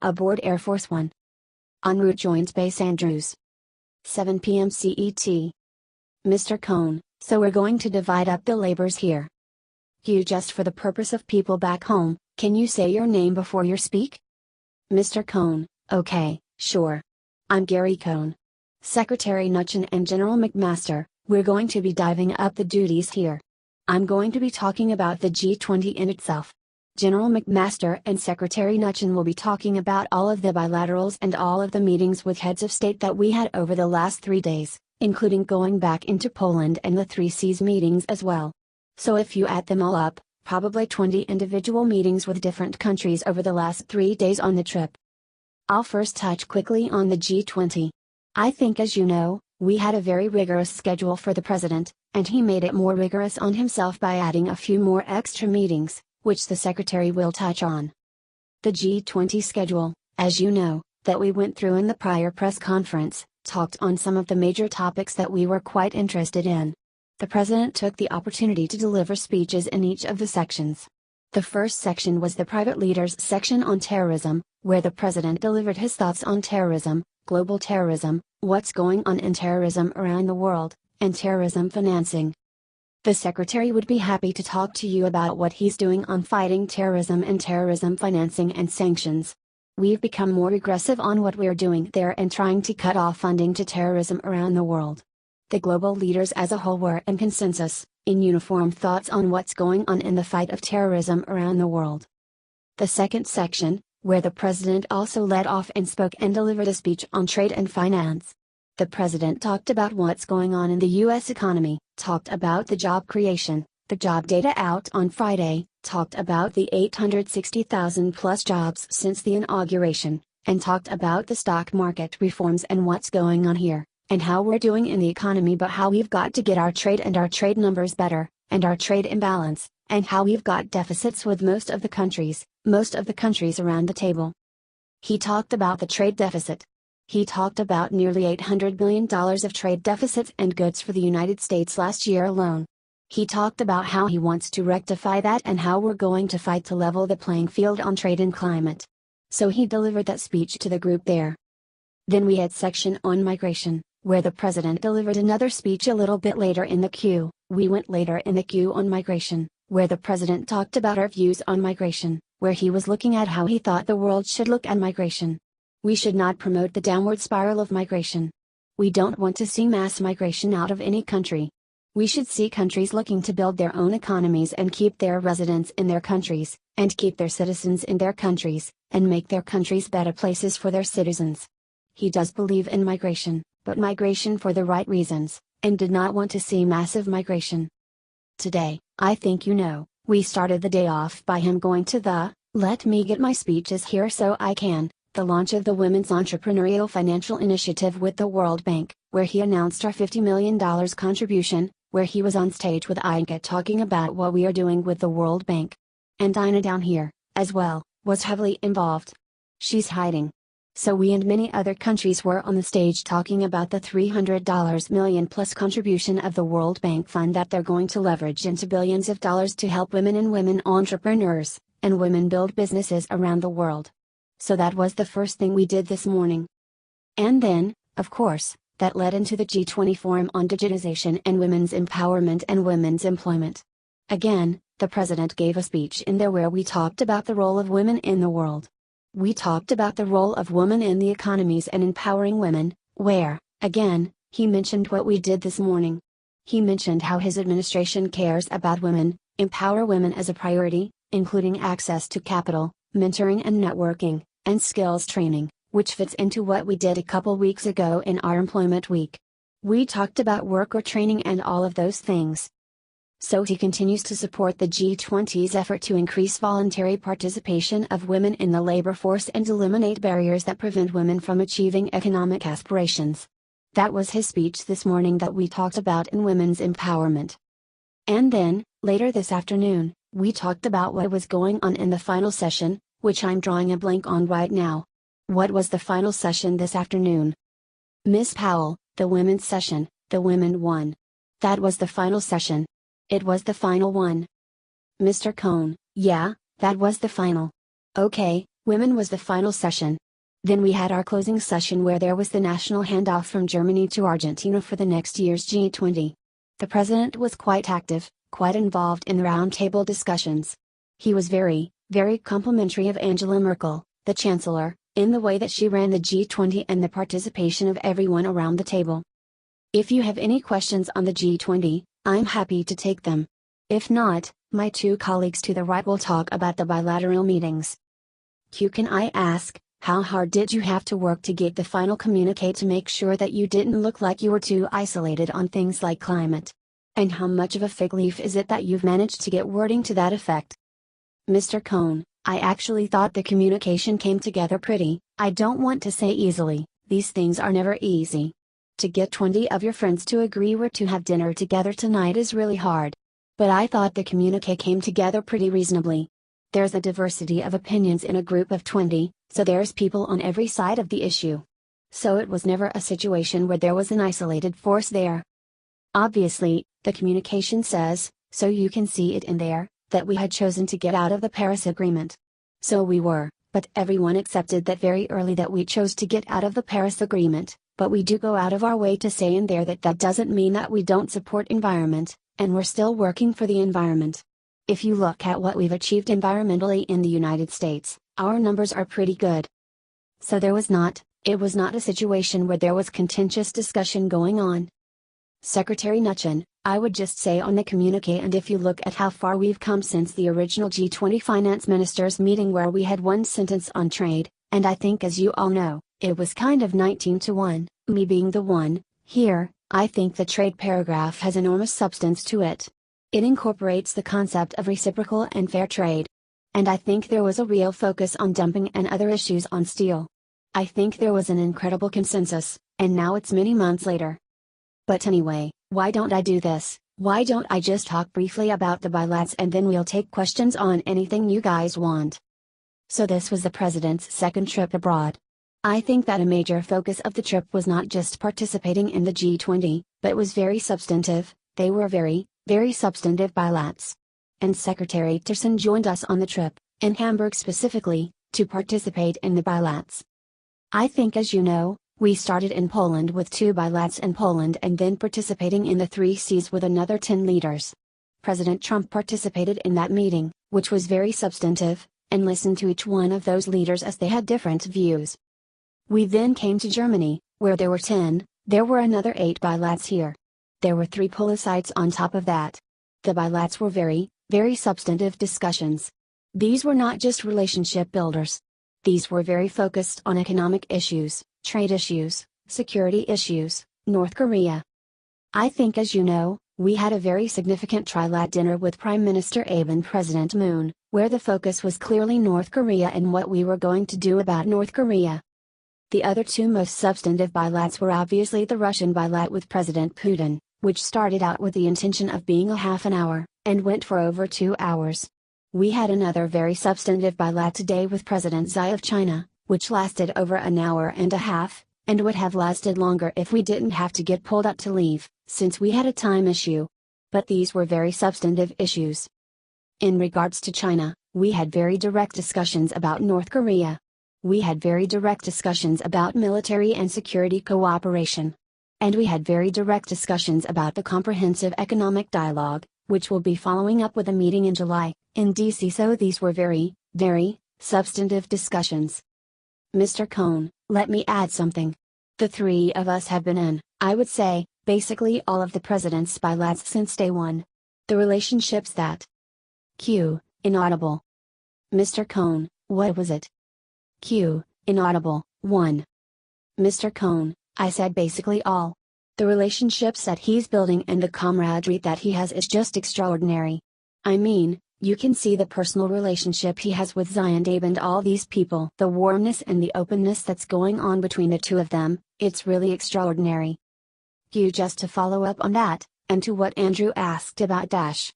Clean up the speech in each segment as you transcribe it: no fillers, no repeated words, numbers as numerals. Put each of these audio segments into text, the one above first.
Aboard Air Force One. En route joins Base Andrews. 7 p.m. CET. Mr. Cohn, so we're going to divide up the labors here. You, just for the purpose of people back home, can you say your name before you speak? Mr. Cohn, okay, sure. I'm Gary Cohn. Secretary Nutchin and General McMaster, we're going to be diving up the duties here. I'm going to be talking about the G20 in itself. General McMaster and Secretary Nutchin will be talking about all of the bilaterals and all of the meetings with heads of state that we had over the last 3 days, including going back into Poland and the 3 Cs meetings as well. So if you add them all up, probably 20 individual meetings with different countries over the last 3 days on the trip. I'll first touch quickly on the G20. I think, as you know, we had a very rigorous schedule for the president, and he made it more rigorous on himself by adding a few more extra meetings, which the secretary will touch on. The G20 schedule, as you know, that we went through in the prior press conference, talked on some of the major topics that we were quite interested in. The president took the opportunity to deliver speeches in each of the sections. The first section was the private leaders section on terrorism, where the president delivered his thoughts on terrorism, global terrorism, what's going on in terrorism around the world, and terrorism financing. The secretary would be happy to talk to you about what he's doing on fighting terrorism and terrorism financing and sanctions. We've become more aggressive on what we're doing there and trying to cut off funding to terrorism around the world. The global leaders as a whole were in consensus, in uniform thoughts on what's going on in the fight of terrorism around the world. The second section, where the president also led off and spoke and delivered a speech on trade and finance. The president talked about what's going on in the U.S. economy, talked about the job creation, the job data out on Friday, talked about the 860,000 plus jobs since the inauguration, and talked about the stock market reforms and what's going on here, and how we're doing in the economy, but how we've got to get our trade and our trade numbers better, and our trade imbalance, and how we've got deficits with most of the countries around the table. He talked about the trade deficit. He talked about nearly $800 billion of trade deficits and goods for the United States last year alone. He talked about how he wants to rectify that and how we're going to fight to level the playing field on trade and climate. So he delivered that speech to the group there. Then we had section on migration, where the president delivered another speech a little bit later in the queue. We went later in the queue on migration, where the president talked about our views on migration, where he was looking at how he thought the world should look at migration. We should not promote the downward spiral of migration. We don't want to see mass migration out of any country. We should see countries looking to build their own economies and keep their residents in their countries, and keep their citizens in their countries, and make their countries better places for their citizens. He does believe in migration, but migration for the right reasons, and did not want to see massive migration. Today, I think you know, we started the day off by him going to the, let me get my speeches here so I can, the launch of the Women's Entrepreneurial Financial Initiative with the World Bank, where he announced our $50 million contribution, where he was on stage with Inga talking about what we are doing with the World Bank. And Ina down here, as well, was heavily involved. She's hiding. So we and many other countries were on the stage talking about the $300 million plus contribution of the World Bank Fund that they're going to leverage into billions of dollars to help women and women entrepreneurs, and women build businesses around the world. So that was the first thing we did this morning. And then, of course, that led into the G20 Forum on Digitization and Women's Empowerment and Women's Employment. Again, the president gave a speech in there where we talked about the role of women in the world. We talked about the role of women in the economies and empowering women, where, again, he mentioned what we did this morning. He mentioned how his administration cares about women, empower women as a priority, including access to capital, mentoring and networking, and skills training, which fits into what we did a couple weeks ago in our Employment Week. We talked about worker training and all of those things. So he continues to support the G20's effort to increase voluntary participation of women in the labor force and eliminate barriers that prevent women from achieving economic aspirations. That was his speech this morning that we talked about in women's empowerment. And then, later this afternoon, we talked about what was going on in the final session, which I'm drawing a blank on right now. What was the final session this afternoon? Miss Powell, the women's session, the women won. That was the final session. It was the final one. Mr. Cohn, yeah, that was the final. Okay, Women was the final session. Then we had our closing session where there was the national handoff from Germany to Argentina for the next year's G20. The president was quite active, quite involved in the roundtable discussions. He was very, very complimentary of Angela Merkel, the chancellor, in the way that she ran the G20 and the participation of everyone around the table. If you have any questions on the G20, I'm happy to take them. If not, my two colleagues to the right will talk about the bilateral meetings. Can I ask, how hard did you have to work to get the final communique to make sure that you didn't look like you were too isolated on things like climate? And how much of a fig leaf is it that you've managed to get wording to that effect? Mr. Cohn, I actually thought the communication came together pretty, I don't want to say easily, these things are never easy. To get 20 of your friends to agree where to have dinner together tonight is really hard. But I thought the communique came together pretty reasonably. There's a diversity of opinions in a group of 20, so there's people on every side of the issue. So it was never a situation where there was an isolated force there. Obviously, the communication says, so you can see it in there, that we had chosen to get out of the Paris Agreement. So we were, but everyone accepted that very early that we chose to get out of the Paris Agreement, but we do go out of our way to say in there that that doesn't mean that we don't support environment, and we're still working for the environment. If you look at what we've achieved environmentally in the United States, our numbers are pretty good. So it was not a situation where there was contentious discussion going on. Secretary Mnuchin, I would just say on the communique, and if you look at how far we've come since the original G20 finance ministers meeting where we had one sentence on trade, and I think as you all know, it was kind of 19-1, me being the one, here, I think the trade paragraph has enormous substance to it. It incorporates the concept of reciprocal and fair trade. And I think there was a real focus on dumping and other issues on steel. I think there was an incredible consensus, and now it's many months later. But anyway, why don't I do this? Why don't I just talk briefly about the bilats and then we'll take questions on anything you guys want. So this was the president's second trip abroad. I think that a major focus of the trip was not just participating in the G20, but was very substantive. They were very, very substantive bilats. And Secretary Tillerson joined us on the trip, in Hamburg specifically, to participate in the bilats. I think as you know, we started in Poland with 2 bilats in Poland and then participating in the 3 Cs with another 10 leaders. President Trump participated in that meeting, which was very substantive, and listened to each one of those leaders as they had different views. We then came to Germany, where there were 10, there were another 8 bilats here. There were 3 policites on top of that. The bilats were very, very substantive discussions. These were not just relationship builders. These were very focused on economic issues, trade issues, security issues, North Korea. I think as you know, we had a very significant trilat dinner with Prime Minister Abe and President Moon, where the focus was clearly North Korea and what we were going to do about North Korea. The other 2 most substantive bilats were obviously the Russian bilat with President Putin, which started out with the intention of being a half an hour, and went for over 2 hours. We had another very substantive bilat today with President Xi of China, which lasted over an hour and a half, and would have lasted longer if we didn't have to get pulled up to leave, since we had a time issue. But these were very substantive issues. In regards to China, we had very direct discussions about North Korea. We had very direct discussions about military and security cooperation. And we had very direct discussions about the Comprehensive Economic Dialogue, which will be following up with a meeting in July, in DC. So these were very, very, substantive discussions. Mr. Cohn, let me add something. The 3 of us have been in, I would say, basically all of the president's bilats since day one. The relationships that inaudible. Mr. Cohn, what was it? Inaudible, 1. Mr. Cohn, I said basically all. The relationships that he's building and the camaraderie that he has is just extraordinary. I mean, you can see the personal relationship he has with Zion Abe and all these people. The warmness and the openness that's going on between the 2 of them, it's really extraordinary. Just to follow up on that, and to what Andrew asked about Mr.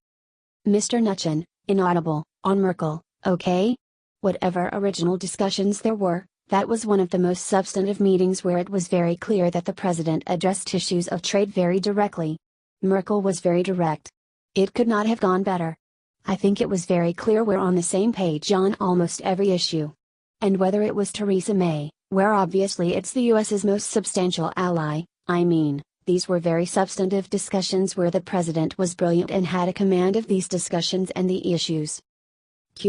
Mnuchin, inaudible, on Merkel, okay? Whatever original discussions there were, that was one of the most substantive meetings where it was very clear that the president addressed issues of trade very directly. Merkel was very direct. It could not have gone better. I think it was very clear we're on the same page on almost every issue. And whether it was Theresa May, where obviously it's the US's most substantial ally, I mean, these were very substantive discussions where the president was brilliant and had a command of these discussions and the issues.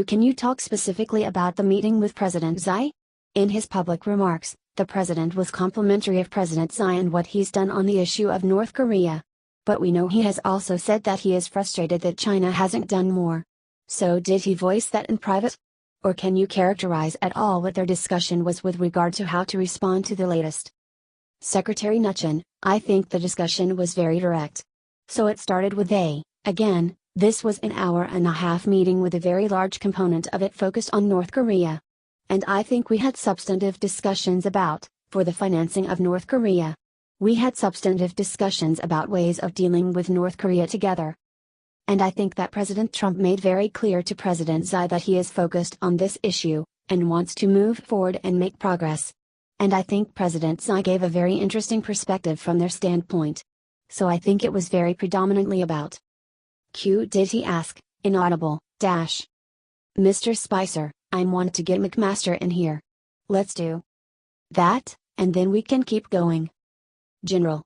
Can you talk specifically about the meeting with President Xi? In his public remarks, the president was complimentary of President Xi and what he's done on the issue of North Korea. But we know he has also said that he is frustrated that China hasn't done more. So did he voice that in private? Or can you characterize at all what their discussion was with regard to how to respond to the latest? Secretary Mnuchin, I think the discussion was very direct. So it started with again, this was an hour-and-a-half meeting with a very large component of it focused on North Korea. And I think we had substantive discussions about, for the financing of North Korea. We had substantive discussions about ways of dealing with North Korea together. And I think that President Trump made very clear to President Xi that he is focused on this issue, and wants to move forward and make progress. And I think President Xi gave a very interesting perspective from their standpoint. So I think it was very predominantly about. Did he ask, inaudible, Mr. Spicer, I want to get McMaster in here. Let's do that, and then we can keep going. General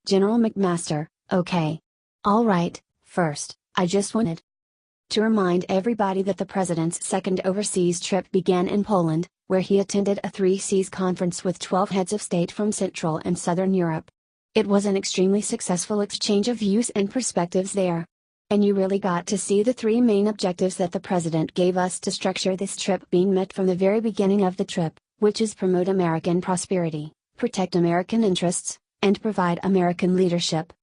McMaster, okay. All right, first, I just wanted to remind everybody that the president's second overseas trip began in Poland, where he attended a 3Cs conference with 12 heads of state from Central and Southern Europe. It was an extremely successful exchange of views and perspectives there. And you really got to see the three main objectives that the president gave us to structure this trip being met from the very beginning of the trip, which is promote American prosperity, protect American interests, and provide American leadership.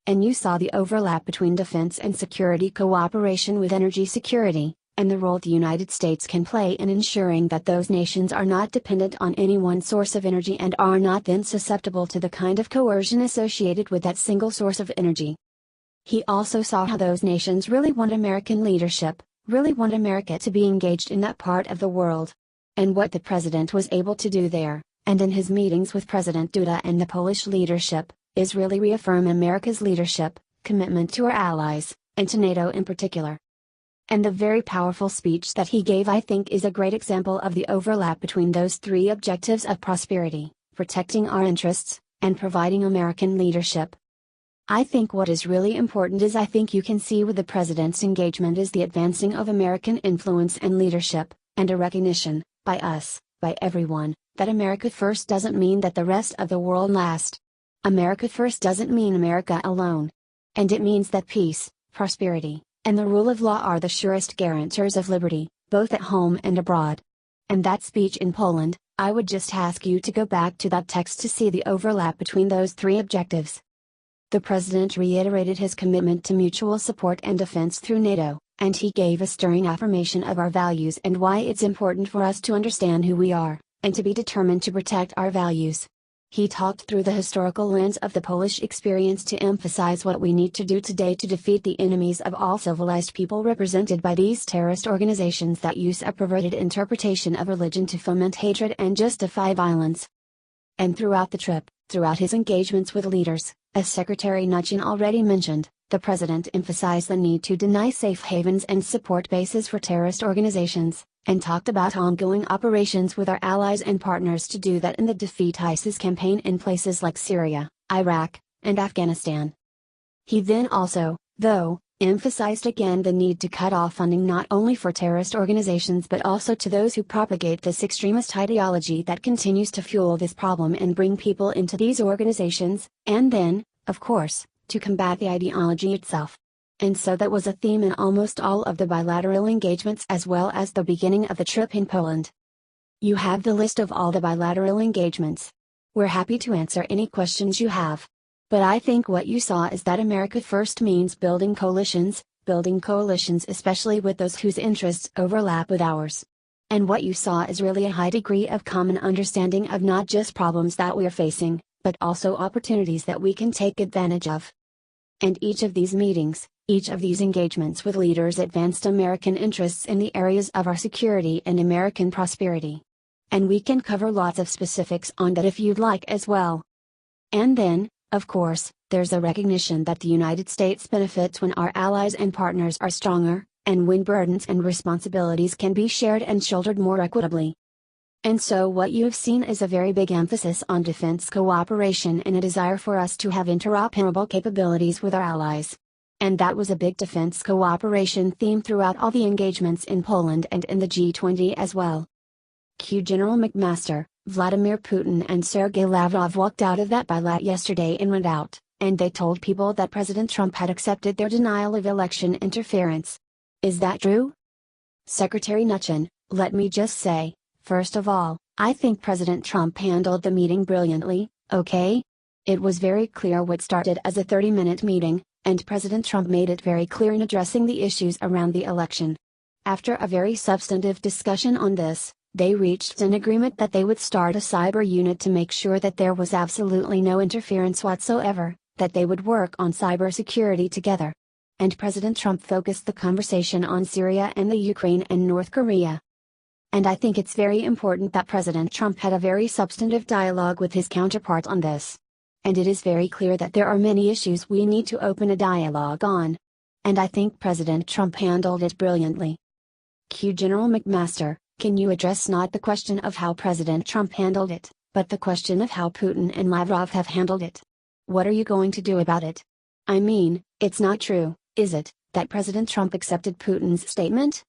And you saw the overlap between defense and security cooperation with energy security, and the role the United States can play in ensuring that those nations are not dependent on any one source of energy and are not then susceptible to the kind of coercion associated with that single source of energy. He also saw how those nations really want American leadership, really want America to be engaged in that part of the world. And what the president was able to do there, and in his meetings with President Duda and the Polish leadership, is really reaffirm America's leadership, commitment to our allies, and to NATO in particular. And the very powerful speech that he gave I think is a great example of the overlap between those three objectives of prosperity, protecting our interests, and providing American leadership. I think what is really important is I think you can see with the president's engagement is the advancing of American influence and leadership, and a recognition, by us, by everyone, that America first doesn't mean that the rest of the world last. America first doesn't mean America alone. And it means that peace, prosperity, and the rule of law are the surest guarantors of liberty, both at home and abroad. And that speech in Poland, I would just ask you to go back to that text to see the overlap between those three objectives. The president reiterated his commitment to mutual support and defense through NATO, and he gave a stirring affirmation of our values and why it's important for us to understand who we are, and to be determined to protect our values. He talked through the historical lens of the Polish experience to emphasize what we need to do today to defeat the enemies of all civilized people represented by these terrorist organizations that use a perverted interpretation of religion to foment hatred and justify violence. And throughout the trip, throughout his engagements with leaders, as Secretary Mnuchin already mentioned, the president emphasized the need to deny safe havens and support bases for terrorist organizations, and talked about ongoing operations with our allies and partners to do that in the Defeat ISIS campaign in places like Syria, Iraq, and Afghanistan. He then also, though, emphasized again the need to cut off funding not only for terrorist organizations but also to those who propagate this extremist ideology that continues to fuel this problem and bring people into these organizations, and then, of course, to combat the ideology itself. And so that was a theme in almost all of the bilateral engagements as well as the beginning of the trip in Poland. You have the list of all the bilateral engagements. We're happy to answer any questions you have. But I think what you saw is that America first means building coalitions especially with those whose interests overlap with ours. And what you saw is really a high degree of common understanding of not just problems that we're facing, but also opportunities that we can take advantage of. And each of these meetings, each of these engagements with leaders advanced American interests in the areas of our security and American prosperity. And we can cover lots of specifics on that if you'd like as well. And then, of course, there's a recognition that the United States benefits when our allies and partners are stronger, and when burdens and responsibilities can be shared and shouldered more equitably. And so what you have seen is a very big emphasis on defense cooperation and a desire for us to have interoperable capabilities with our allies. And that was a big defense cooperation theme throughout all the engagements in Poland and in the G20 as well. General McMaster, Vladimir Putin and Sergei Lavrov walked out of that bilat yesterday and went out, and they told people that President Trump had accepted their denial of election interference. Is that true? Secretary Mnuchin, let me just say, first of all, I think President Trump handled the meeting brilliantly, okay? It was very clear what started as a 30-minute meeting, and President Trump made it very clear in addressing the issues around the election. After a very substantive discussion on this, they reached an agreement that they would start a cyber unit to make sure that there was absolutely no interference whatsoever, that they would work on cybersecurity together. And President Trump focused the conversation on Syria and the Ukraine and North Korea. And I think it's very important that President Trump had a very substantive dialogue with his counterpart on this. And it is very clear that there are many issues we need to open a dialogue on. And I think President Trump handled it brilliantly. General McMaster, can you address not the question of how President Trump handled it, but the question of how Putin and Lavrov have handled it? What are you going to do about it? I mean, it's not true, is it, that President Trump accepted Putin's statement?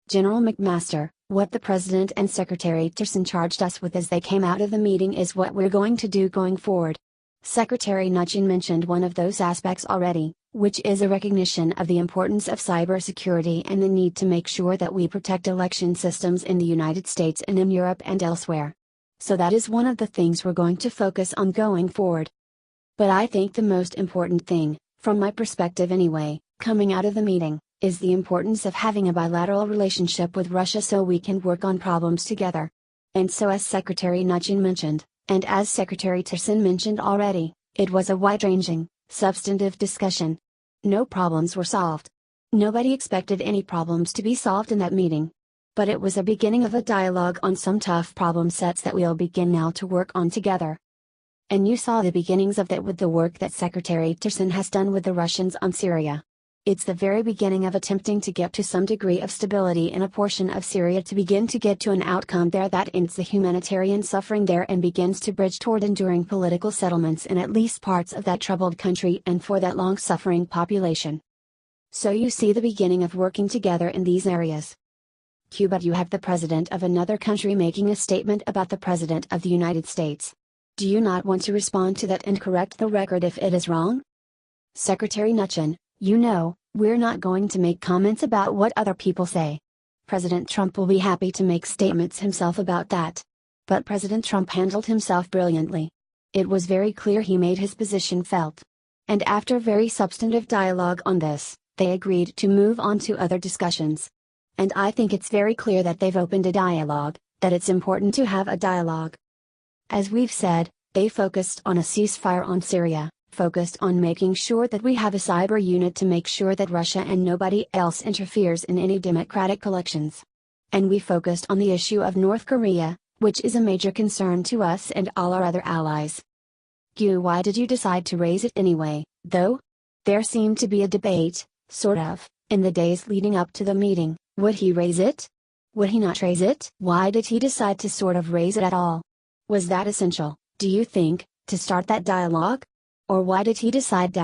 General McMaster, what the President and Secretary Tillerson charged us with as they came out of the meeting is what we're going to do going forward. Secretary Mnuchin mentioned one of those aspects already, which is a recognition of the importance of cybersecurity and the need to make sure that we protect election systems in the United States and in Europe and elsewhere. So that is one of the things we're going to focus on going forward. But I think the most important thing, from my perspective anyway, coming out of the meeting, is the importance of having a bilateral relationship with Russia so we can work on problems together. And so as Secretary Mnuchin mentioned, and as Secretary Tillerson mentioned already, it was a wide-ranging, substantive discussion. No problems were solved. Nobody expected any problems to be solved in that meeting. But it was a beginning of a dialogue on some tough problem sets that we'll begin now to work on together. And you saw the beginnings of that with the work that Secretary Tillerson has done with the Russians on Syria. It's the very beginning of attempting to get to some degree of stability in a portion of Syria to begin to get to an outcome there that ends the humanitarian suffering there and begins to bridge toward enduring political settlements in at least parts of that troubled country and for that long-suffering population. So you see the beginning of working together in these areas. But you have the president of another country making a statement about the president of the United States. Do you not want to respond to that and correct the record if it is wrong? Secretary Mnuchin, you know, we're not going to make comments about what other people say. President Trump will be happy to make statements himself about that. But President Trump handled himself brilliantly. It was very clear he made his position felt. And after very substantive dialogue on this, they agreed to move on to other discussions. And I think it's very clear that they've opened a dialogue, that it's important to have a dialogue. As we've said, they focused on a ceasefire on Syria, focused on making sure that we have a cyber unit to make sure that Russia and nobody else interferes in any democratic elections. And we focused on the issue of North Korea, which is a major concern to us and all our other allies. Why did you decide to raise it anyway, though? There seemed to be a debate, sort of, in the days leading up to the meeting. Would he raise it? Would he not raise it? Why did he decide to sort of raise it at all? Was that essential, do you think, to start that dialogue? Or why did he decide ?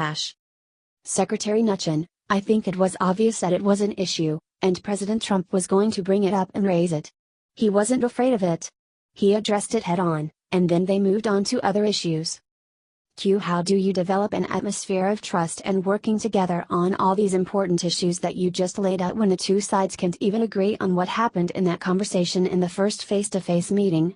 Secretary Mnuchin, I think it was obvious that it was an issue, and President Trump was going to bring it up and raise it. He wasn't afraid of it. He addressed it head-on, and then they moved on to other issues. How do you develop an atmosphere of trust and working together on all these important issues that you just laid out when the two sides can't even agree on what happened in that conversation in the first face-to-face meeting?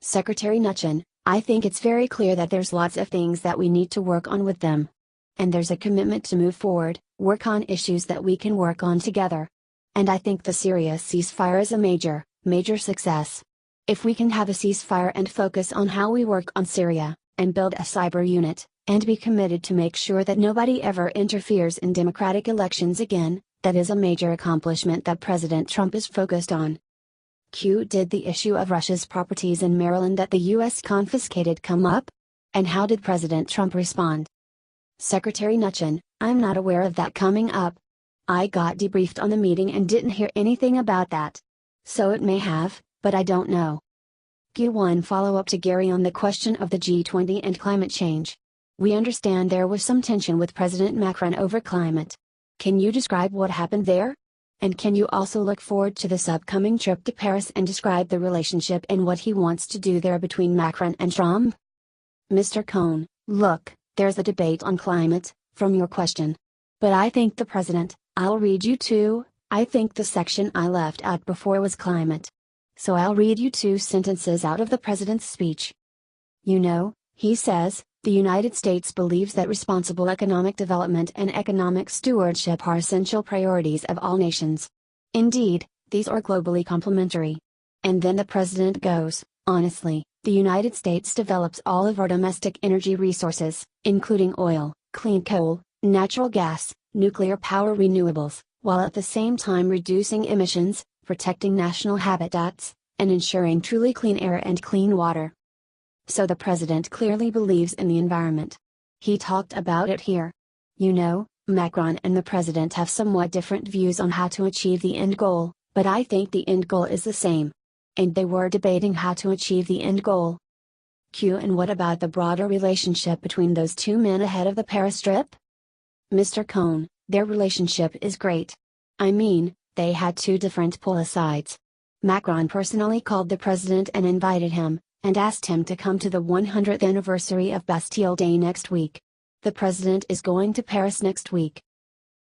Secretary Mnuchin, I think it's very clear that there's lots of things that we need to work on with them. And there's a commitment to move forward, work on issues that we can work on together. And I think the Syria ceasefire is a major, major success. If we can have a ceasefire and focus on how we work on Syria, and build a cyber unit, and be committed to make sure that nobody ever interferes in democratic elections again, that is a major accomplishment that President Trump is focused on. Did the issue of Russia's properties in Maryland that the U.S. confiscated come up? And how did President Trump respond? Secretary Mnuchin, I'm not aware of that coming up. I got debriefed on the meeting and didn't hear anything about that. So it may have, but I don't know. Q1 follow-up to Gary on the question of the G20 and climate change. We understand there was some tension with President Macron over climate. Can you describe what happened there? And can you also look forward to this upcoming trip to Paris and describe the relationship and what he wants to do there between Macron and Trump? Mr. Cohn, look, there's a debate on climate, from your question. But I think the president, I'll read you two, I think the section I left out before was climate. So I'll read you 2 sentences out of the president's speech. You know, he says, the United States believes that responsible economic development and economic stewardship are essential priorities of all nations. Indeed, these are globally complementary. And then the president goes, honestly, the United States develops all of our domestic energy resources, including oil, clean coal, natural gas, nuclear power renewables, while at the same time reducing emissions, protecting national habitats, and ensuring truly clean air and clean water. So the president clearly believes in the environment. He talked about it here. You know, Macron and the president have somewhat different views on how to achieve the end goal, but I think the end goal is the same. And they were debating how to achieve the end goal. And what about the broader relationship between those 2 men ahead of the Paris trip? Mr. Cohn, their relationship is great. I mean, they had 2 different pole sides. Macron personally called the president and invited him, and asked him to come to the 100th anniversary of Bastille Day next week. The president is going to Paris next week.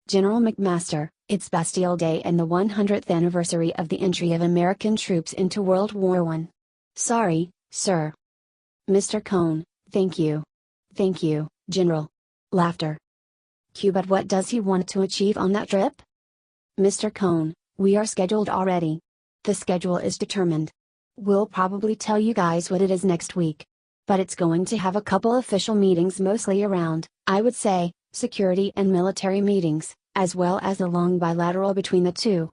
General McMaster, it's Bastille Day and the 100th anniversary of the entry of American troops into World War I. Sorry, sir. Mr. Cohn, thank you. Thank you, General. Laughter. But what does he want to achieve on that trip? Mr. Cohn, we are scheduled already. The schedule is determined. We'll probably tell you guys what it is next week. But it's going to have a couple official meetings mostly around, I would say, security and military meetings, as well as a long bilateral between the 2.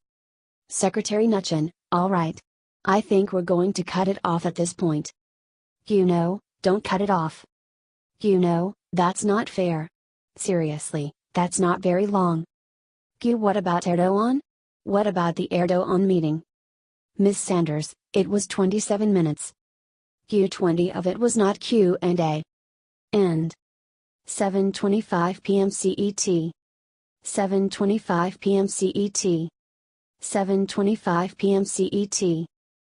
Secretary Mnuchin, all right. I think we're going to cut it off at this point. You know, don't cut it off. You know, that's not fair. Seriously, that's not very long. What about Erdogan? What about the Erdogan meeting? Ms. Sanders, it was 27 minutes. 20 of it was not Q&A. End. 7:25 p.m. CET. 7:25 p.m. CET. 7:25 p.m. CET.